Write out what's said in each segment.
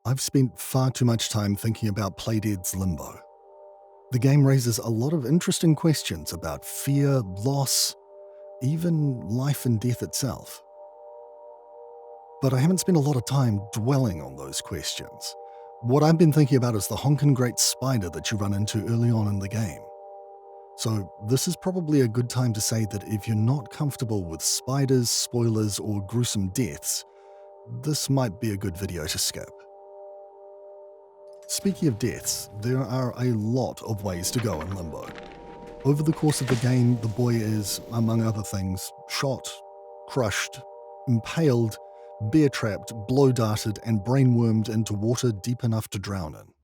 I've spent far too much time thinking about Playdead's Limbo. The game raises a lot of interesting questions about fear, loss, even life and death itself. But I haven't spent a lot of time dwelling on those questions. What I've been thinking about is the honkin' great spider that you run into early on in the game. So this is probably a good time to say that if you're not comfortable with spiders, spoilers, or gruesome deaths, this might be a good video to skip. Speaking of deaths, there are a lot of ways to go in Limbo. Over the course of the game, the boy is, among other things, shot, crushed, impaled, bear-trapped, blow-darted, and brainwormed into water deep enough to drown in.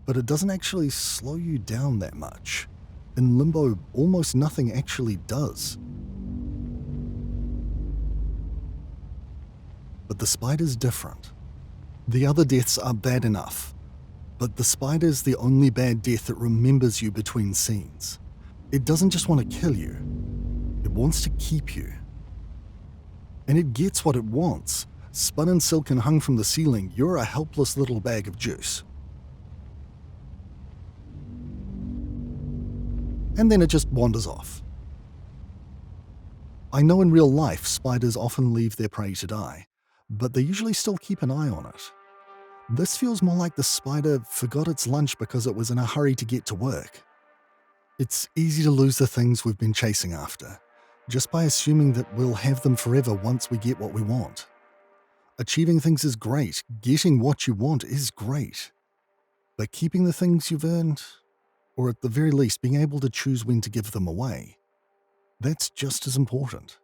But it doesn't actually slow you down that much. In Limbo, almost nothing actually does. But the spider's different. The other deaths are bad enough, but the spider's the only bad death that remembers you between scenes. It doesn't just want to kill you, it wants to keep you. And it gets what it wants. Spun in silk and hung from the ceiling, you're a helpless little bag of juice. And then it just wanders off. I know in real life spiders often leave their prey to die, but they usually still keep an eye on it. This feels more like the spider forgot its lunch because it was in a hurry to get to work. It's easy to lose the things we've been chasing after, just by assuming that we'll have them forever once we get what we want. Achieving things is great, getting what you want is great. But keeping the things you've earned, or at the very least being able to choose when to give them away, that's just as important.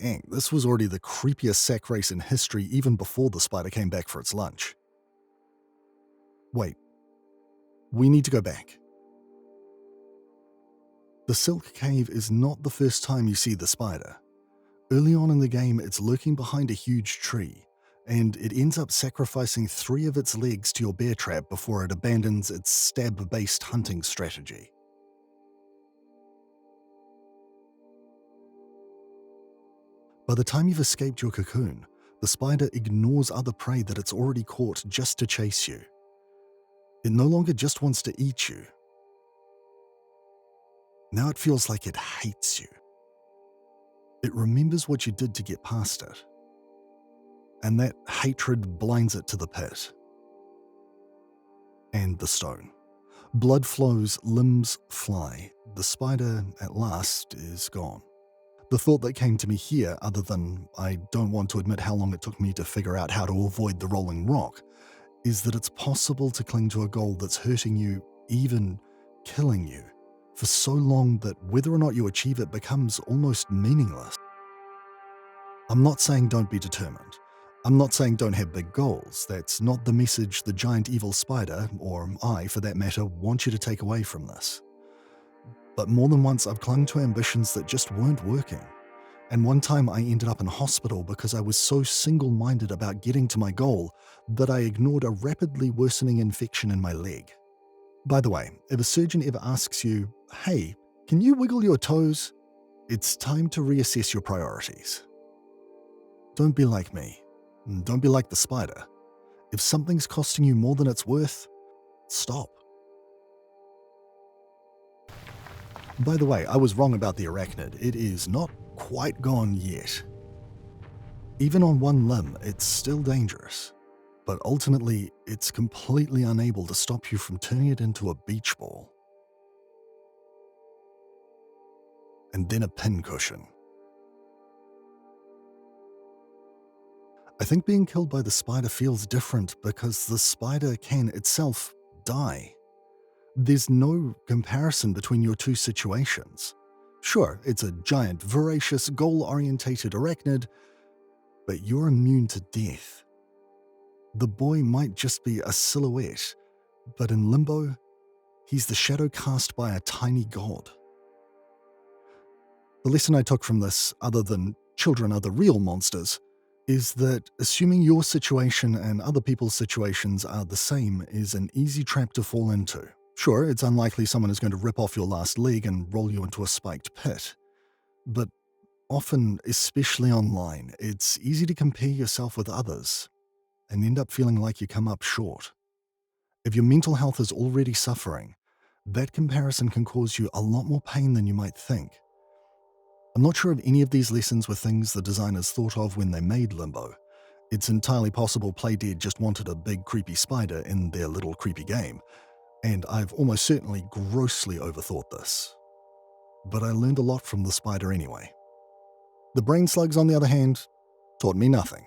Dang, this was already the creepiest sack race in history even before the spider came back for its lunch. Wait, we need to go back. The Silk Cave is not the first time you see the spider. Early on in the game, it's lurking behind a huge tree, and it ends up sacrificing 3 of its legs to your bear trap before it abandons its stab-based hunting strategy. By the time you've escaped your cocoon, the spider ignores other prey that it's already caught just to chase you. It no longer just wants to eat you. Now it feels like it hates you. It remembers what you did to get past it. And that hatred blinds it to the pit. And the stone. Blood flows, limbs fly. The spider, at last, is gone. The thought that came to me here, other than I don't want to admit how long it took me to figure out how to avoid the rolling rock, is that it's possible to cling to a goal that's hurting you, even killing you, for so long that whether or not you achieve it becomes almost meaningless. I'm not saying don't be determined. I'm not saying don't have big goals. That's not the message the giant evil spider, or I for that matter, want you to take away from this. But more than once I've clung to ambitions that just weren't working. And one time I ended up in hospital because I was so single-minded about getting to my goal that I ignored a rapidly worsening infection in my leg. By the way, if a surgeon ever asks you, "Hey, can you wiggle your toes?" it's time to reassess your priorities. Don't be like me. Don't be like the spider. If something's costing you more than it's worth, stop. By the way, I was wrong about the arachnid. It is not quite gone yet. Even on one limb, it's still dangerous. But ultimately, it's completely unable to stop you from turning it into a beach ball. And then a pincushion. I think being killed by the spider feels different because the spider can itself die. There's no comparison between your two situations. Sure, it's a giant, voracious, goal-orientated arachnid, but you're immune to death. The boy might just be a silhouette, but in Limbo, he's the shadow cast by a tiny god. The lesson I took from this, other than children are the real monsters, is that assuming your situation and other people's situations are the same is an easy trap to fall into. Sure, it's unlikely someone is going to rip off your last leg and roll you into a spiked pit. But often, especially online, it's easy to compare yourself with others. and end up feeling like you come up short. If your mental health is already suffering, that comparison can cause you a lot more pain than you might think. I'm not sure if any of these lessons were things the designers thought of when they made Limbo. It's entirely possible Playdead just wanted a big creepy spider in their little creepy game, and I've almost certainly grossly overthought this. But I learned a lot from the spider anyway. The brain slugs, on the other hand, taught me nothing.